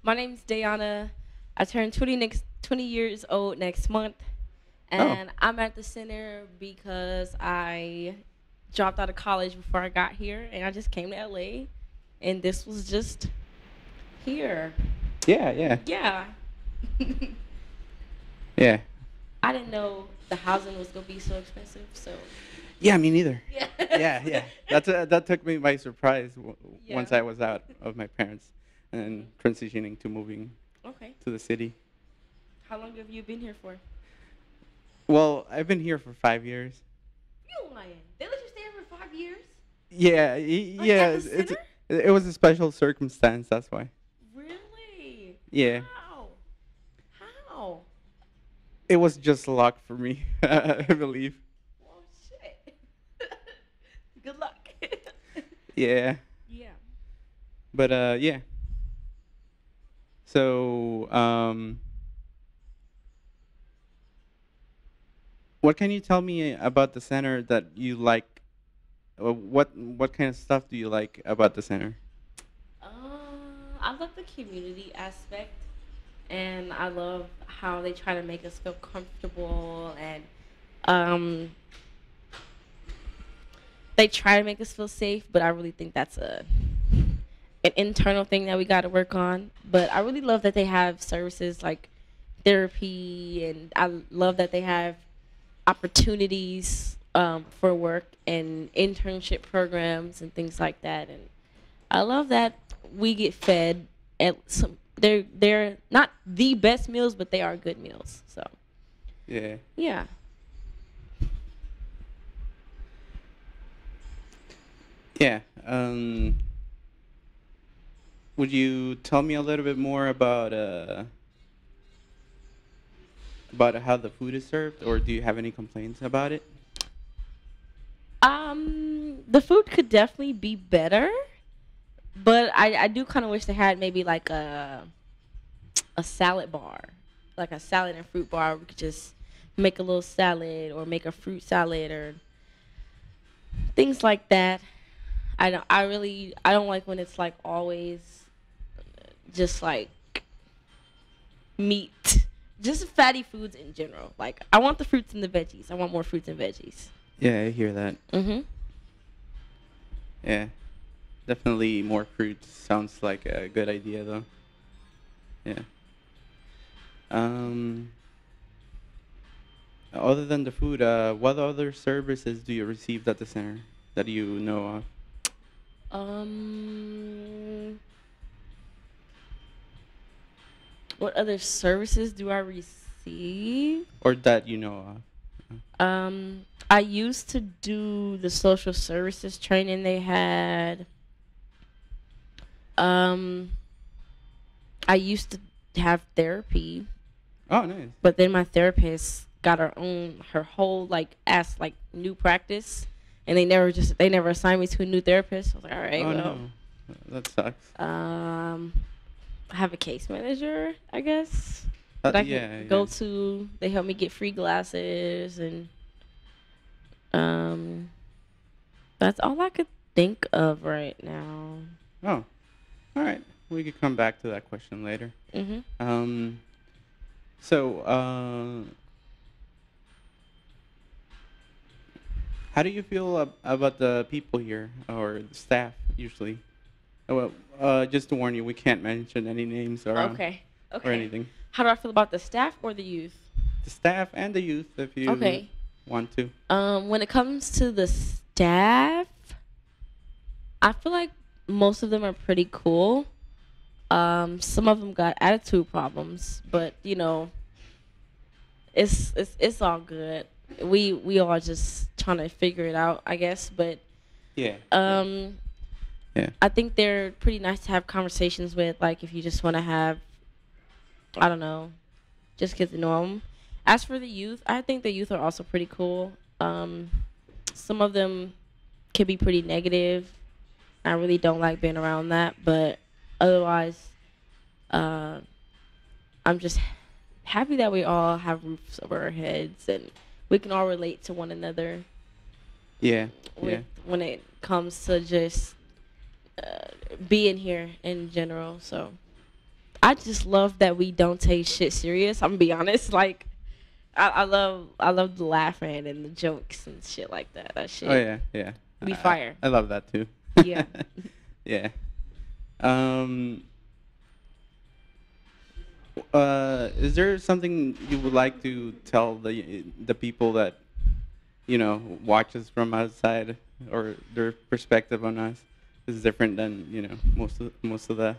My name's Dayana. I turn 20 years old next month, Oh, and I'm at the center because I dropped out of college before I got here, and I just came to LA, and this was just here. yeah, yeah, Yeah. yeah, I didn't know the housing was gonna be so expensive, so yeah. Me neither. yeah. Yeah, yeah. That took me by surprise Yeah. once I was out of my parents and Mhm. transitioning to moving Okay. to the city. How long have you been here for? Well, I've been here for 5 years. You lying? They let you stay here for 5 years? Yeah, Like yeah. at the center? It was a special circumstance. That's why. Really? Yeah, How? How? it was just luck for me. I believe. Well, shit. Good luck. Yeah, Yeah. but yeah. So what can you tell me about the center that you like? What kind of stuff do you like about the center? I love the community aspect, and I love how they try to make us feel comfortable, and um, they try to make us feel safe. But I really think that's an internal thing that we got to work on. But I really love that they have services like therapy, and I love that they have opportunities for work and internship programs and things like that. And I love that we get fed at some. They're not the best meals, but they are good meals. So Yeah. yeah. Yeah. Would you tell me a little bit more about how the food is served, or do you have any complaints about it? The food could definitely be better, but I do kind of wish they had maybe like a salad bar, like a salad and fruit bar. We could just make a little salad or make a fruit salad or things like that. I don't like when it's like always just like meat, just fatty foods in general. Like I want the fruits and the veggies. I want more fruits and veggies. Yeah, I hear that. Mhm. Yeah, definitely more fruit sounds like a good idea though. Yeah. Um, Other than the food, what other services do you receive at the center that you know of, Um, what other services do I receive? or that you know of? I used to do the social services training they had. Um, I used to have therapy, Oh, nice. but then my therapist got her whole like ass like new practice, and they never assigned me to a new therapist. I was like, all right, Oh well, no, that sucks. um, I have a case manager, I guess, that I can Yeah, go yeah. to. They help me get free glasses, and um, that's all I could think of right now. Oh, all right. We could come back to that question later. Mhm. Um, so, how do you feel about the people here or the staff usually? Well, just to warn you, we can't mention any names around Okay. or Okay. anything. How do I feel about the staff or the youth? The staff and the youth, if you Okay. want to. When it comes to the staff, I feel like most of them are pretty cool. Some of them got attitude problems, but you know, it's all good. We all just trying to figure it out, I guess. But Yeah, yeah, um, yeah, I think they're pretty nice to have conversations with. Like if you just want to have, I don't know, just get to know them. As for the youth, I think the youth are also pretty cool. Some of them can be pretty negative. I really don't like being around that, but otherwise, uh, I'm just happy that we all have roofs over our heads and we can all relate to one another yeah, with yeah, when it comes to just being here in general. So I just love that we don't take shit serious. I'm gonna be honest. Like, I love the laughing and the jokes and shit like that. That Oh shit yeah, yeah. be fire. I love that too. Yeah. Yeah. Um. Is there something you would like to tell the people that watch us from outside, or their perspective on us is different than most of the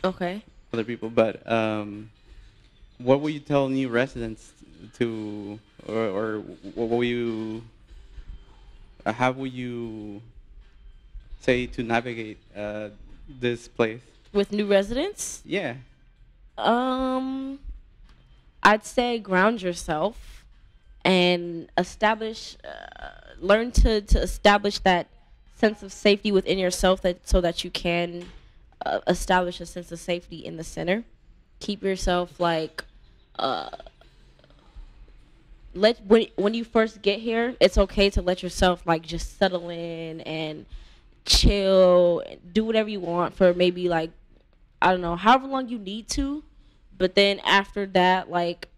Okay. other people? But what will you tell new residents to, or what will you, how will you say to navigate this place? With new residents, Yeah. um, I'd say ground yourself and learn to establish that sense of safety within yourself, that so that you can establish a sense of safety in the center. Keep yourself like uh, when you first get here, it's okay to let yourself like just settle in and chill, do whatever you want for maybe like, I don't know, however long you need to. But then after that, like,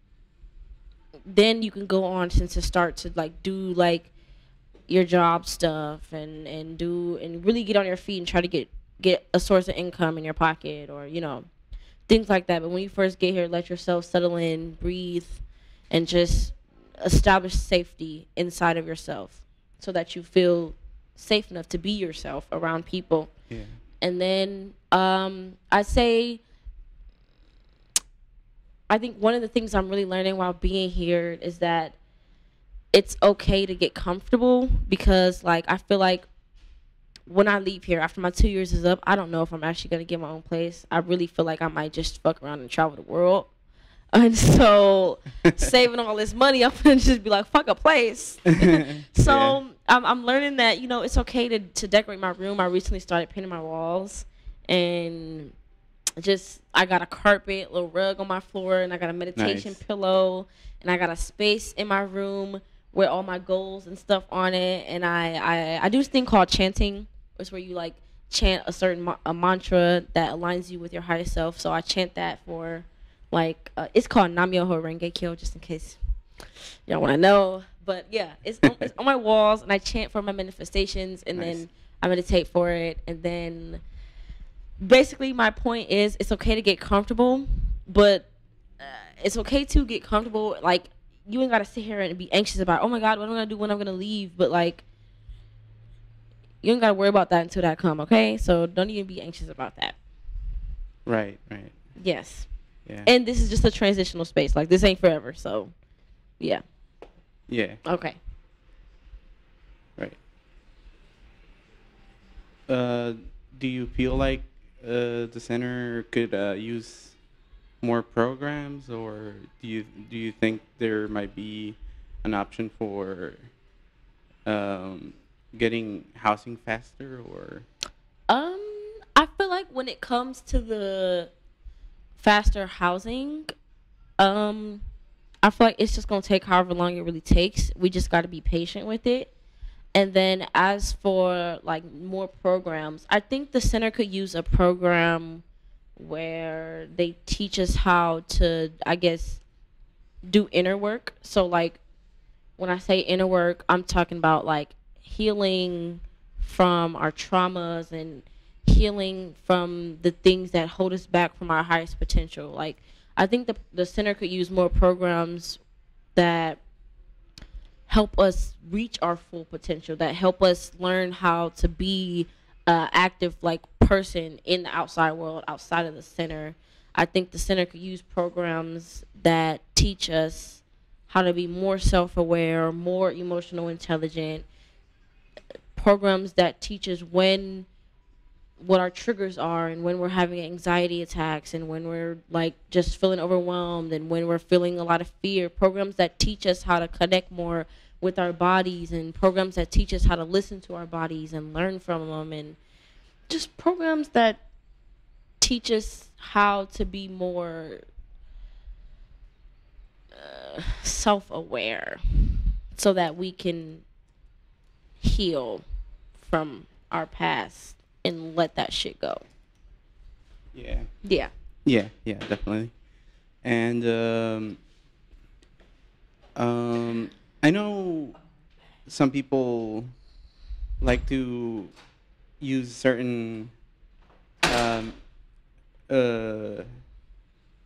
then you can go on to start to like do like your job stuff and do and really get on your feet and try to get a source of income in your pocket, or things like that. But when you first get here, let yourself settle in, breathe, and just establish safety inside of yourself so that you feel safe enough to be yourself around people. Yeah. And then I'd say, I think one of the things I'm really learning while being here is that it's okay to get comfortable, because like I feel like when I leave here after my 2 years is up, I don't know if I'm actually gonna get my own place. I really feel like I might just fuck around and travel the world. And so saving all this money, I'm gonna just be like, fuck a place. So Yeah. I'm learning that it's okay to decorate my room. I recently started painting my walls, and just I got a carpet, little rug on my floor, and I got a meditation Nice. pillow, and I got a space in my room with all my goals and stuff on it. And I do this thing called chanting. It's where you like chant a certain a mantra that aligns you with your higher self. So I chant that for like it's called Nam-myoho Renge Kyo, just in case y'all want to know. But yeah, it's on my walls, and I chant for my manifestations, and Nice. then I meditate for it, and then basically my point is it's okay to get comfortable, but it's okay to get comfortable. Like, you ain't gotta sit here and be anxious about, oh my god, what am I gonna do when I'm gonna leave? But like, you ain't gotta worry about that until that come. Okay, so don't even be anxious about that. Right. Right. Yes. Yeah. And this is just a transitional space. Like, this ain't forever. So yeah. Yeah. Okay. Right. Do you feel like the center could use more programs, or do you think there might be an option for um, getting housing faster, or? um I feel like when it comes to the faster housing, um I feel like it's just gonna take however long it really takes. We just got to be patient with it. And then as for like more programs, I think the center could use a program where they teach us how to, I guess, do inner work. So like when I say inner work, I'm talking about like healing from our traumas and healing from the things that hold us back from our highest potential. Like, I think the center could use more programs that help us reach our full potential, that help us learn how to be active like person in the outside world, outside of the center. I think the center could use programs that teach us how to be more self-aware, more emotional intelligent, programs that teach us what our triggers are, and when we're having anxiety attacks, and when we're like just feeling overwhelmed, and when we're feeling a lot of fear. Programs that teach us how to connect more with our bodies, and programs that teach us how to listen to our bodies and learn from them, and just programs that teach us how to be more self-aware, so that we can heal from our past and let that shit go. Yeah. Yeah. Yeah, yeah, definitely. And um, I know some people like to use certain um, uh,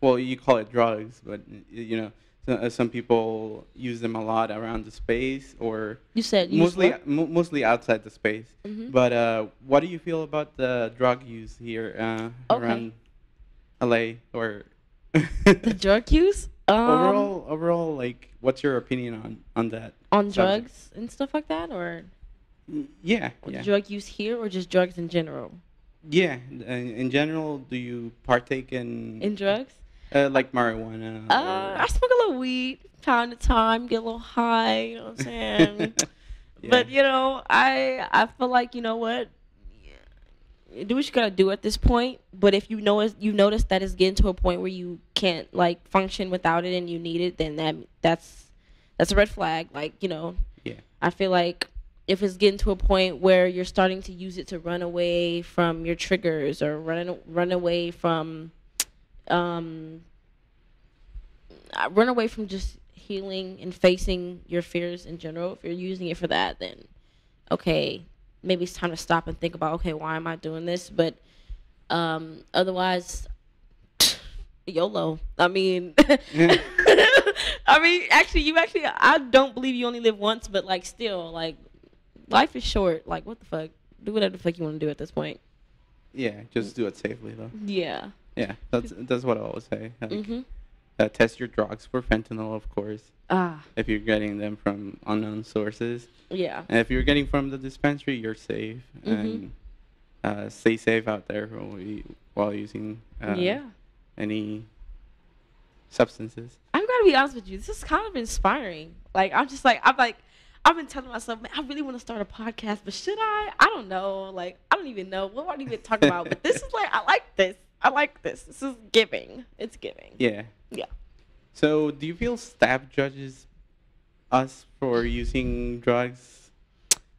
well, you call it drugs, but some people use them a lot around the space, or You said use what? mostly outside the space. Hmm. But what do you feel about the drug use here Okay. around LA, or The drug use? overall, like, what's your opinion on that On subject? drugs and stuff like that, or Yeah, the yeah, drug use here, or just drugs in general? yeah. In general, do you partake in In drugs? like marijuana or I smoke a little weed time to time, get a little high, you know what I'm saying? yeah, But I feel like you know what, do what you gotta do at this point. But if you notice that it's getting to a point where you can't like function without it and you need it, then that's a red flag. Like yeah, I feel like if it's getting to a point where you're starting to use it to run away from your triggers or run away from um run away from just healing and facing your fears in general. If you're using it for that, then okay, maybe it's time to stop and think about, okay, why am I doing this? But otherwise, YOLO. I mean, I mean, actually, I don't believe you only live once, but like, still, like, life is short. Like, what the fuck? Do whatever the fuck you want to do at this point. yeah. Just do it safely, though. Yeah. Yeah, that's what I always say. Like, Mhm. test your drugs for fentanyl, of course, Ah. if you're getting them from unknown sources. Yeah. And if you're getting from the dispensary, you're safe. Mhm. And stay safe out there while using Yeah. any substances. I'm gonna be honest with you. This is kind of inspiring. Like I've been telling myself, man, I really want to start a podcast, but should I? I don't know. Like I don't even know what do I even talk about. But this is like I like this. I like this. This is giving. It's giving. Yeah. Yeah. So, do you feel staff judges us for using drugs,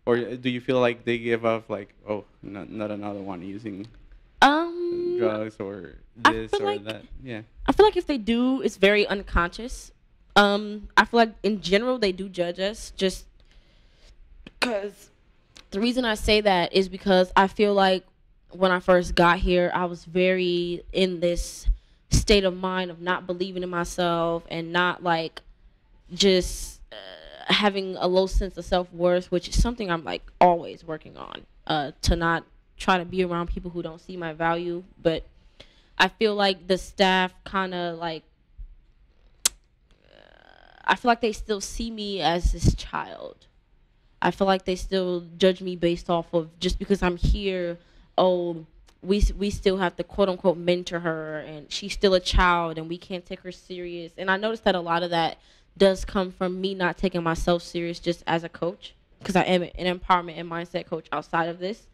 or do you feel like they give off like, oh, not another one using Um, drugs or I this feel or like that? Yeah. I feel like if they do, it's very unconscious. I feel like in general they do judge us just because the reason I say that is because I feel like when I first got here, I was very in this state of mind of not believing in myself and not like just having a low sense of self worth, which is something I'm like always working on. To not try to be around people who don't see my value, but I feel like the staff kind of like I feel like they still see me as this child. I feel like they still judge me based off of just because I'm here. Oh, we still have to quote unquote mentor her, and she's still a child, and we can't take her serious. And I noticed that a lot of that does come from me not taking myself serious just as a coach, because I am an empowerment and mindset coach outside of this.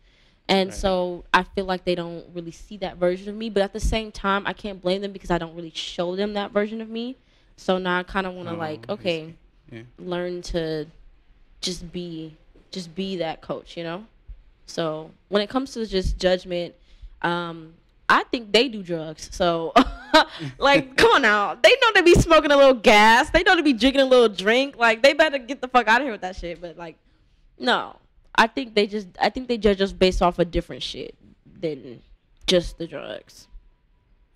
And Right. so I feel like they don't really see that version of me, but at the same time, I can't blame them because I don't really show them that version of me. So now I kind of want to Oh, like, I okay, see. Yeah. learn to just be just be that coach, you know? So when it comes to just judgment, um, I think they do drugs. So like, come on now. They know they be smoking a little gas. They know they be drinking a little drink. Like they better get the fuck out of here with that shit. But like, no. I think they judge us based off of different shit than just the drugs.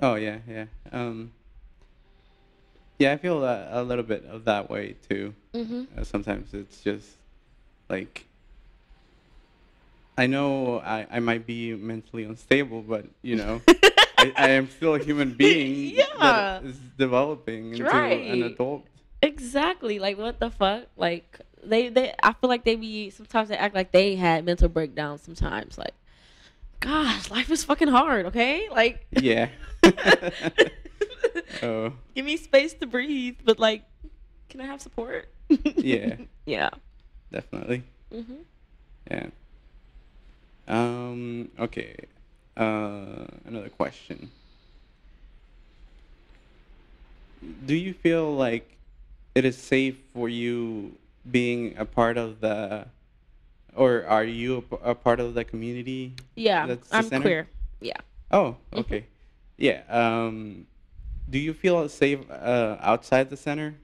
Oh yeah, yeah. Yeah, I feel a little bit of that way too. Mhm. Sometimes it's just like, I know I might be mentally unstable, but I am still a human being Yeah. that is developing into an Right. adult. Exactly. Like what the fuck? Like they I feel like they be sometimes they act like they had mental breakdowns sometimes. Like, gosh, life is fucking hard, okay? Like Yeah. Oh, give me space to breathe, but like can I have support? yeah, Yeah. definitely. Mhm. Yeah. Okay. Another question. Do you feel like it is safe for you being a part of or are you a part of the community Yeah, that's the I'm center? queer. Yeah. Oh, Mhm. okay. Yeah. Do you feel safe outside the center?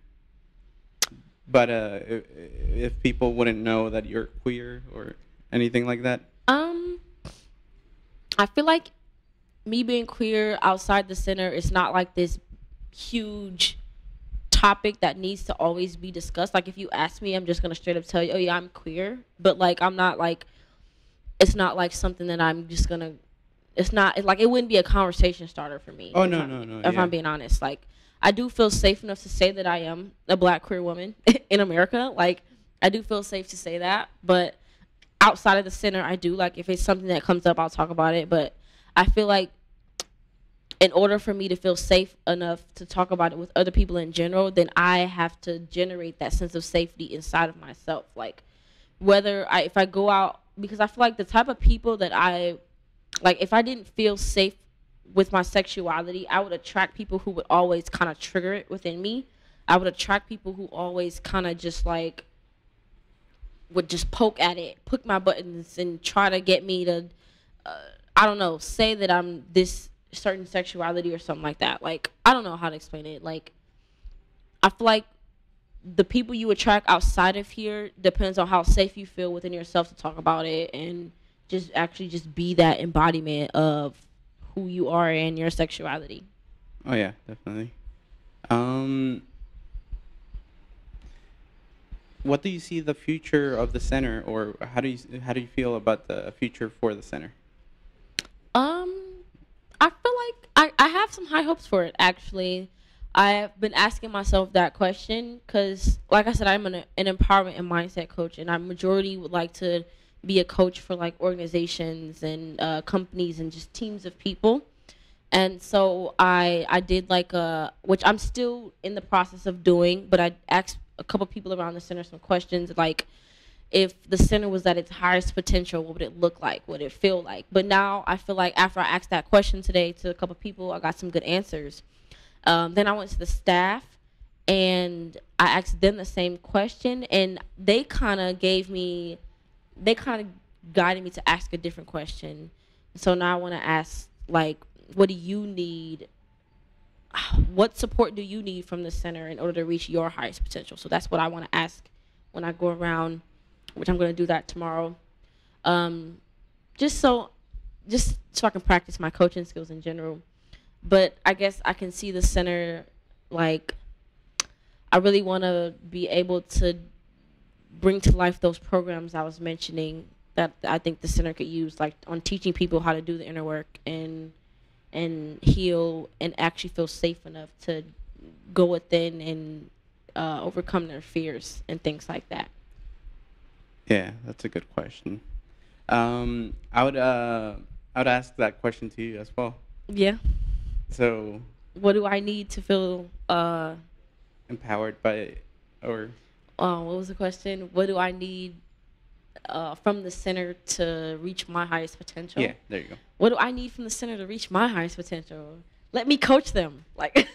But if people wouldn't know that you're queer or anything like that? Um, I feel like me being queer outside the center is not like this huge topic that needs to always be discussed. Like if you ask me, I'm just gonna straight up tell you, oh yeah, I'm queer. But like I'm not like it's not like something that I'm just gonna. It's not it's like it wouldn't be a conversation starter for me Oh, no, no, no. if Yeah. I'm being honest. Like I do feel safe enough to say that I am a black queer woman in America. Like I do feel safe to say that, but outside of the center, I do like if it's something that comes up, I'll talk about it. But I feel like in order for me to feel safe enough to talk about it with other people in general, then I have to generate that sense of safety inside of myself. Like if I go out, because I feel like the type of people that I like, if I didn't feel safe with my sexuality, I would attract people who would always kind of trigger it within me. I would attract people who always kind of just like would just poke at it, poke my buttons, and try to get me to, uh, I don't know, say that I'm this certain sexuality or something like that. Like, I don't know how to explain it. Like, I feel like the people you attract outside of here depends on how safe you feel within yourself to talk about it and just actually just be that embodiment of who you are and your sexuality. Oh, yeah, definitely. Um, what do you see the future of the center, or how do you feel about the future for the center? Um, I feel like I have some high hopes for it, actually. I've been asking myself that question because, like I said, I'm an empowerment and mindset coach, and I majority would like to be a coach for like organizations and companies and just teams of people. And so I did like which I'm still in the process of doing, but I asked a couple people around the center some questions like if the center was at its highest potential, what would it look like? What would it feel like? But now I feel like after I asked that question today to a couple people, I got some good answers. Then I went to the staff and I asked them the same question, and they kind of guided me to ask a different question. So now I want to ask, like, what do you need? What support do you need from the center in order to reach your highest potential? So that's what I want to ask when I go around, which I'm going to do that tomorrow. Um, just so, just so I can practice my coaching skills in general. But I guess I can see the center like I really want to be able to bring to life those programs I was mentioning that I think the center could use, like on teaching people how to do the inner work and heal and actually feel safe enough to go within and overcome their fears and things like that. Yeah, that's a good question. I would ask that question to you as well. Yeah. So What do I need to feel? empowered by, or What was the question? What do I need from the center to reach my highest potential? yeah, there you go. What do I need from the center to reach my highest potential? Let me coach them. Like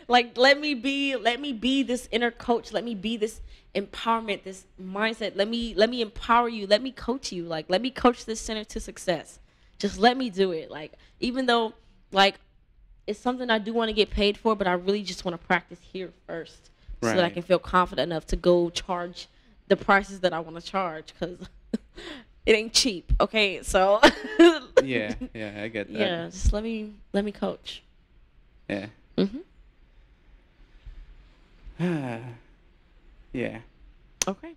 like let me be this inner coach. Let me be this empowerment, this mindset. Let me empower you. Let me coach you. Like let me coach this center to success. Just let me do it. Like even though like it's something I do want to get paid for, but I really just want to practice here first so that I Right. can feel confident enough to go charge the prices that I want to charge because it ain't cheap. Okay, so Yeah, yeah, I get that. yeah, just let me coach. Yeah. Mhm. Yeah. Okay.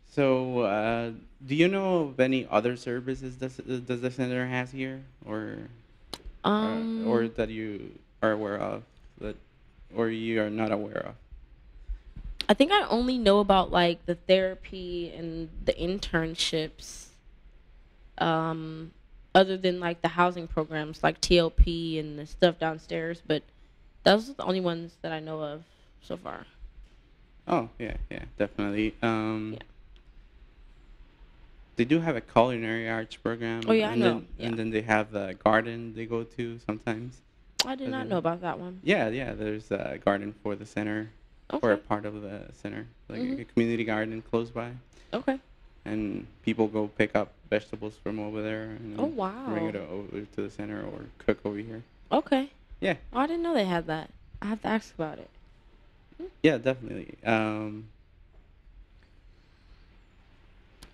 So, do you know of any other services does the center has here, or Um, that you are aware of, that, or you are not aware of? I think I only know about like the therapy and the internships. Um, other than like the housing programs like TLP and the stuff downstairs, but those are the only ones that I know of so far. Oh, yeah, yeah, definitely. Yeah. They do have a culinary arts program, Oh yeah, I and know. then Yeah. they have the garden they go to sometimes. I did And not know then, about that one. yeah, yeah, there's a garden for the center, for a Okay. part of the center, like Mhm. a community garden close by, Okay. and people go pick up vegetables from over there Oh and bring wow. it over to the center or cook over here. Okay. Yeah, Oh, I didn't know they had that. I have to ask about it. yeah, definitely. Can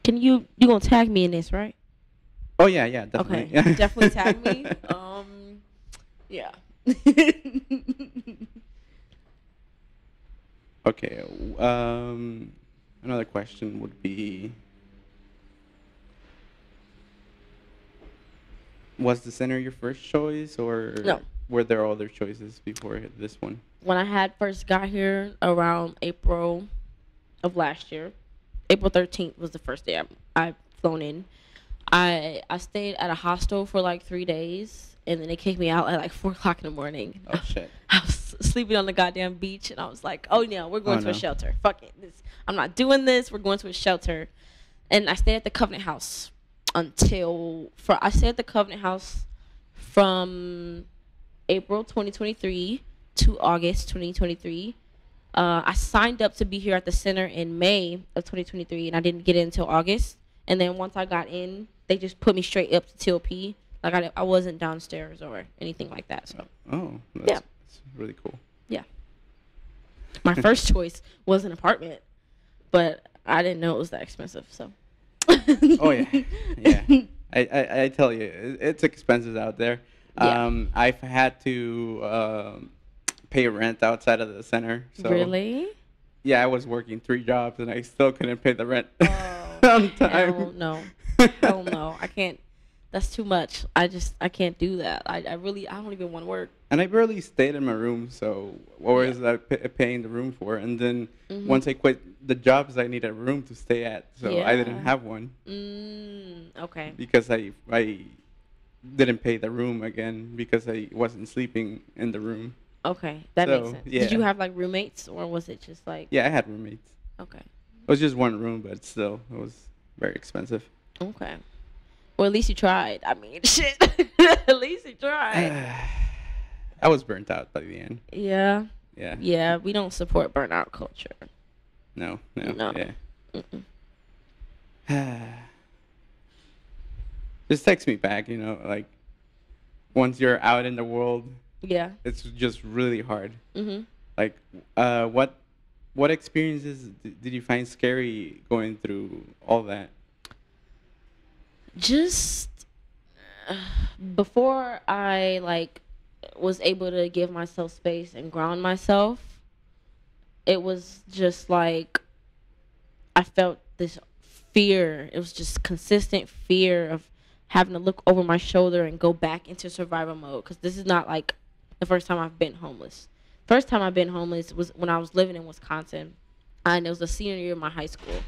you gonna tag me in this, right? Oh yeah, yeah, Okay, definitely. definitely tag me. Yeah. Okay. Another question would be, was the center your first choice, or No. were there other choices before this one? When I had first got here around April of last year, April 13th was the first day I flown in. I stayed at a hostel for like 3 days, and then they kicked me out at like 4 o'clock in the morning. Oh shit. I was sleeping on the goddamn beach, and I was like, "Oh no, we're Oh going to a no. shelter. Fuck it, I'm not doing this. We're going to a shelter." And I stayed at the Covenant House I stayed at the Covenant House from April 2023 to August 2023. I signed up to be here at the center in May of 2023, and I didn't get in until August. And then once I got in, they just put me straight up to TLP. Like I wasn't downstairs or anything like that. So Oh, yeah, that's really cool. yeah. My first choice was an apartment, but I didn't know it was that expensive. So. Oh yeah, yeah. I tell you, it's expensive out there. Yeah. I've had to pay rent outside of the center. So Really? yeah, I was working 3 jobs and I still couldn't pay the rent Oh, on hell time. no. Hell no. I can't. That's too much. I can't do that. I don't even want to work. And I barely stayed in my room, so what Yeah. was I paying the room for? And then Mhm. once I quit the jobs, I needed a room to stay at, so I didn't Yeah. have one Okay. because I didn't pay the room again because I wasn't sleeping in the room. Okay. That makes So sense. yeah, Did you have like roommates or was it just like yeah, I had roommates. okay. It was just one room, but still, it was very expensive. Okay. Well, at least you tried. I mean, shit. At least you tried. I was burnt out by the end. Yeah. Yeah. Yeah, we don't support burnout culture. No, no, No. yeah. Mm-mm. Just text me back, like once you're out in the world, Yeah. it's just really hard. Mhm. Like, what experiences did you find scary going through all that? Just before I like was able to give myself space and ground myself, it was just like I felt this fear. It was just consistent fear of having to look over my shoulder and go back into survival mode because this is not like the first time I've been homeless. First time I've been homeless was when I was living in Wisconsin, and it was the senior year of my high school,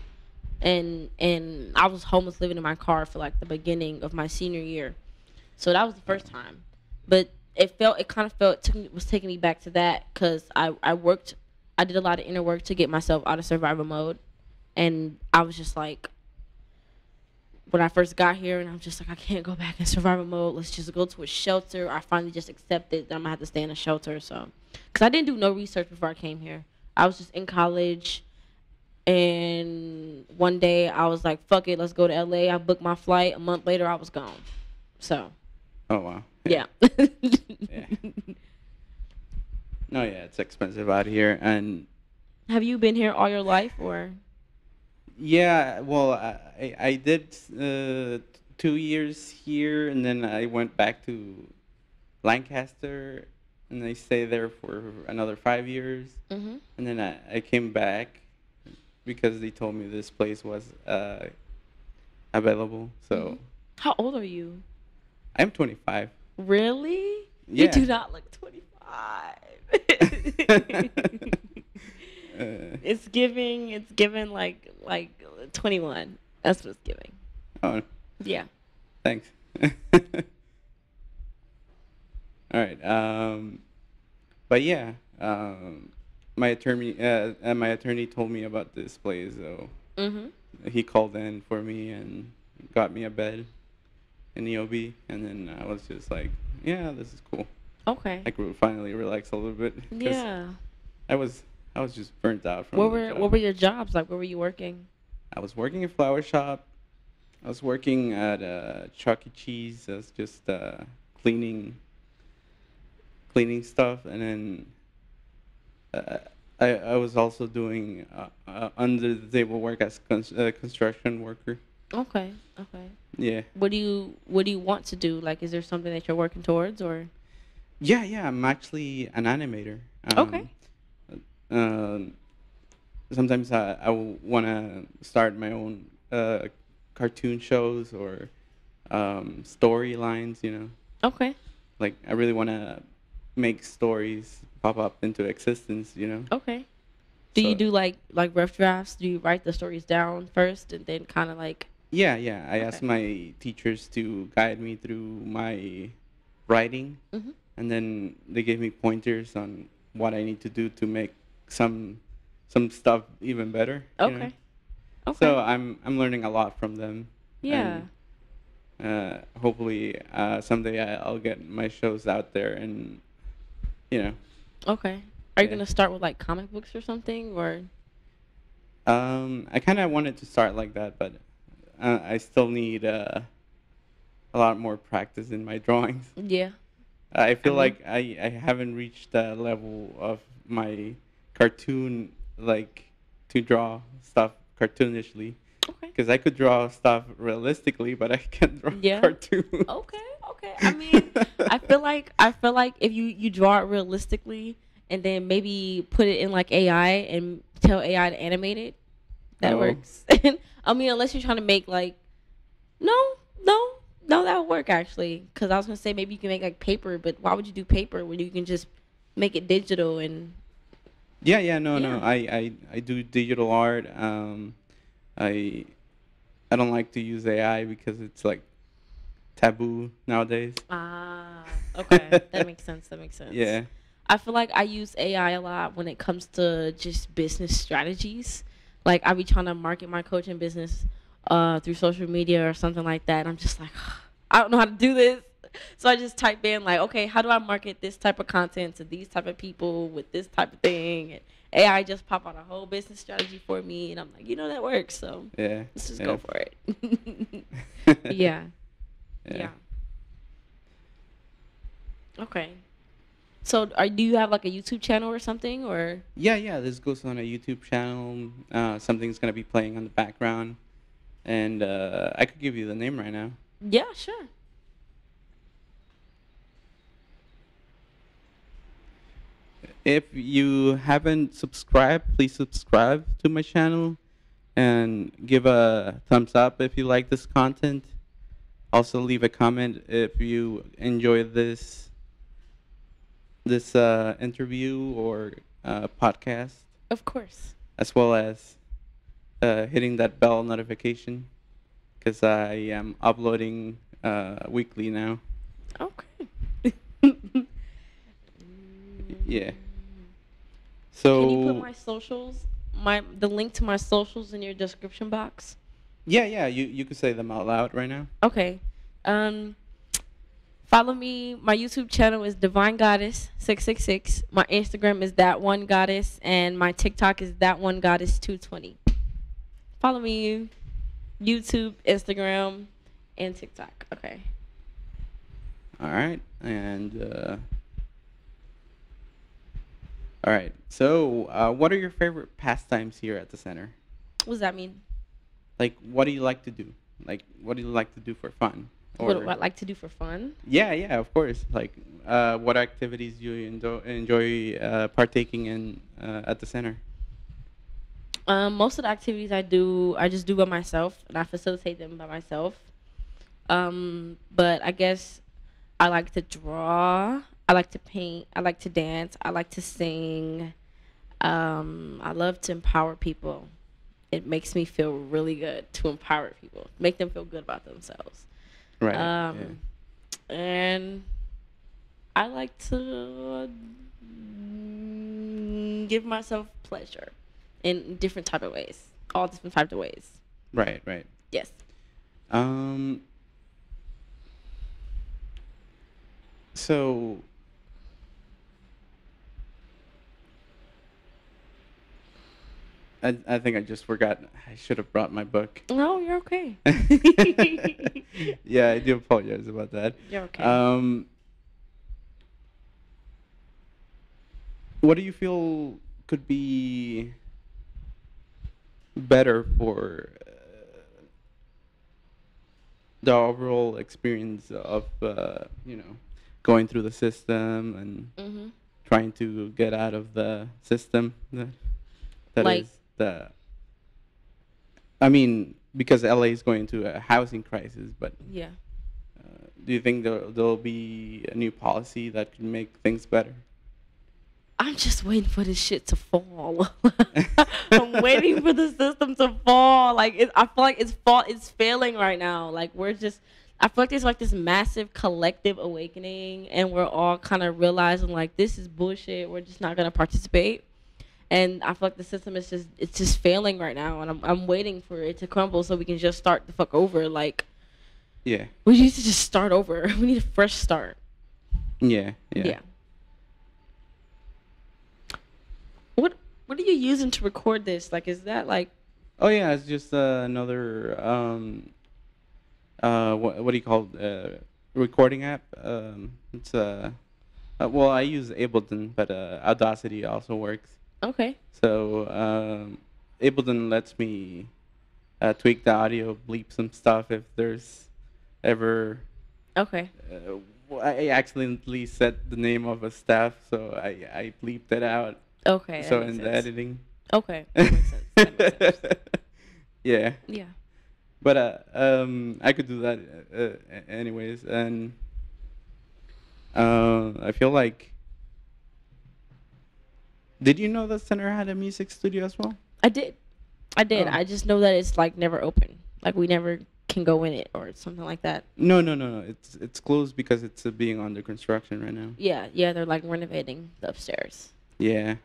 and I was homeless living in my car for like the beginning of my senior year. So that was the first time, but it kind of felt was taking me back to that because I worked, I did a lot of inner work to get myself out of survival mode, and I was just like, when I first got here, and I'm just like, I can't go back in survival mode. Let's just go to a shelter. I finally just accepted that I'm gonna have to stay in a shelter. So, because I didn't do no research before I came here. I was just in college, and one day I was like, fuck it, let's go to LA. I booked my flight. A month later, I was gone. So, Oh wow. yeah. Yeah. No, yeah, it's expensive out here, and Have you been here all your life, or? yeah, well, I did 2 years here, and then I went back to Lancaster, and I stayed there for another 5 years, Mhm. and then I came back because they told me this place was available. So How old are you? I'm 25. Really? You Yeah. do not look 25. It's giving like 21. That's what it's giving. Oh, Yeah. thanks. All right. But yeah, my attorney told me about this place. So Mhm. he called in for me and got me a bed in the OB, and then I was just like, yeah, this is cool. Okay. I could finally relax a little bit. 'Cause Yeah. I was just burnt out from What the were job. what were your jobs like? Where were you working? I was working at flower shop. I was working at Chuck E. Cheese. I was just cleaning cleaning stuff, and then uh, I was also doing under the table work as construction worker. Okay. Okay. Yeah. What do you want to do? Like, is there something that you're working towards, or? Yeah, yeah. I'm actually an animator. Okay. Um, Sometimes I want to start my own cartoon shows or storylines. Okay. Like I really want to make stories pop up into existence. Okay. Do you So do like rough drafts? Do you write the stories down first and then kind of like? yeah, yeah. I asked Okay. my teachers to guide me through my writing, Mhm. and then they gave me pointers on what I need to do to make some some stuff even better. Okay. So Okay. I'm learning a lot from them, Yeah. and hopefully someday I'll get my shows out there, and you know, Okay. Are you yeah. gonna start with like comic books or something, or? I kind of wanted to start like that, but I still need a lot more practice in my drawings. Yeah. I I feel mean, like I haven't reached the level of my cartoon, like to draw stuff cartoonishly, okay. because I could draw stuff realistically, but I can't draw Yeah. cartoon. Okay. Okay. I mean, I feel like if you draw it realistically and then maybe put it in like AI and tell AI to animate it, that Oh, works. I mean, unless you're trying to make like no, no, no, that would work actually. Because I was gonna say maybe you can make like paper, but why would you do paper when you can just make it digital and yeah, yeah, no, no. yeah. I do digital art. I I don't like to use AI because it's like taboo nowadays. Ah, okay, that makes sense. That makes sense. Yeah. I feel like I use AI a lot when it comes to just business strategies. Like I be trying to market my coaching business through social media or something like that. And I'm just like, I don't know how to do this. So I just type in like, okay, how do I market this type of content to these type of people with this type of thing? And AI just pop out a whole business strategy for me, and I'm like, that works. So Yeah. let's just Yeah. go for it. Yeah, Yeah. yeah. Okay. So, do you have like a YouTube channel or something, or? Yeah, yeah. This goes on a YouTube channel. Something's gonna be playing on the background, and I could give you the name right now. Yeah, sure. If you haven't subscribed, please subscribe to my channel and give a thumbs up if you like this content. Also, leave a comment if you enjoy this interview or podcast, Of course. as well as hitting that bell notification because I am uploading weekly now. Okay. Yeah. Can you put So my socials, the link to my socials in your description box? yeah, yeah. You could say them out loud right now. Okay. Um, Follow me. My YouTube channel is Divine Goddess 666. My Instagram is That One Goddess, and my TikTok is That One Goddess 220. Follow me. YouTube, Instagram, and TikTok. Okay. All right, and all right. So, what are your favorite pastimes here at the center? What does that mean? Like, what do you like to do? Like, what do you like to do for fun? What do Or I like to do for fun? yeah, yeah, of course. Like, what activities do you enjoy partaking in at the center? Most of the activities I just do by myself, and I facilitate them by myself. But I guess I like to draw. I like to paint. I like to dance. I like to sing. I love to empower people. It makes me feel really good to empower people, make them feel good about themselves. Right. Yeah. Um, and I like to give myself pleasure in different type of ways, all different types of ways. Right. Right. Yes. Um. So I think I just forgot. I should have brought my book. No, you're okay. Yeah, I do apologize about that. You're okay. Um, what do you feel could be better for the overall experience of going through the system and Mhm. trying to get out of the system that Like, is the I mean, because LA is going through a housing crisis, but yeah. do you think there'll be a new policy that could make things better? I'm just waiting for this shit to fall. I'm waiting for the system to fall. Like I feel like it's failing right now. Like I feel like there's like this massive collective awakening, and we're all kind of realizing like this is bullshit. We're just not gonna participate. And I feel like the system is just failing right now, and I'm waiting for it to crumble so we can just start the fuck over. Like Yeah, we need to just start over. We need a fresh start. yeah, yeah. Yeah. What What are you using to record this? Like, is that like? Oh yeah, it's just another what do you call it? Recording app? It's well, I use Ableton, but Audacity also works. Okay. So Ableton lets me tweak the audio, bleep some stuff if there's ever. Okay. I accidentally said the name of a staff, so I bleeped it out. Okay. So That makes in the sense. editing. Okay. That makes sense. That makes sense. Yeah, Yeah. but I could do that anyways, and I feel like. Did you know that Center had a music studio as well? I did. I did. Oh. I just know that it's like never open. Like we never can go in it or something like that. No, no, no, no. It's closed because it's being under construction right now. Yeah. Yeah. They're like renovating the upstairs. Yeah.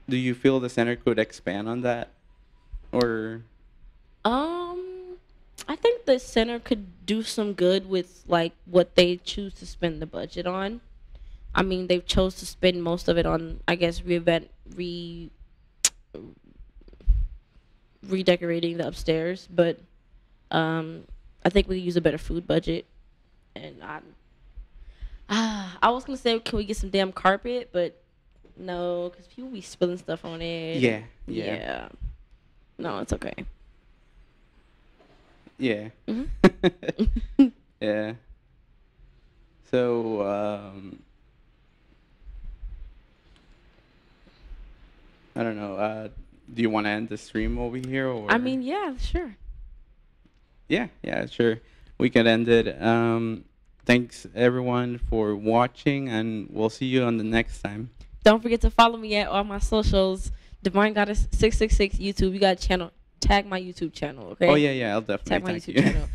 Do you feel the center could expand on that, or? I think the center could do some good with like what they choose to spend the budget on. I mean, they've chose to spend most of it on, I guess, redecorating the upstairs, but I think we use a better food budget. And I was gonna say, can we get some damn carpet? But no, because people be spilling stuff on it. Yeah, Yeah. yeah. No, it's okay. Yeah. Mhm. Yeah. So I don't know. Do you want to end the stream over here, or? I mean, yeah, sure. Yeah, yeah, sure. We can end it. Thanks everyone for watching, and we'll see you on the next time. Don't forget to follow me at all my socials. Divine Goddess 666 YouTube. You got a channel. Tag my YouTube channel, okay? Oh yeah, yeah. I'll definitely Tag my thank YouTube you. channel.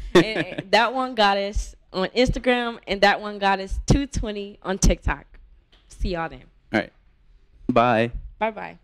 And that one Goddess on Instagram, and that one Goddess 220 on TikTok. See y'all then. All right. Bye. Bye bye.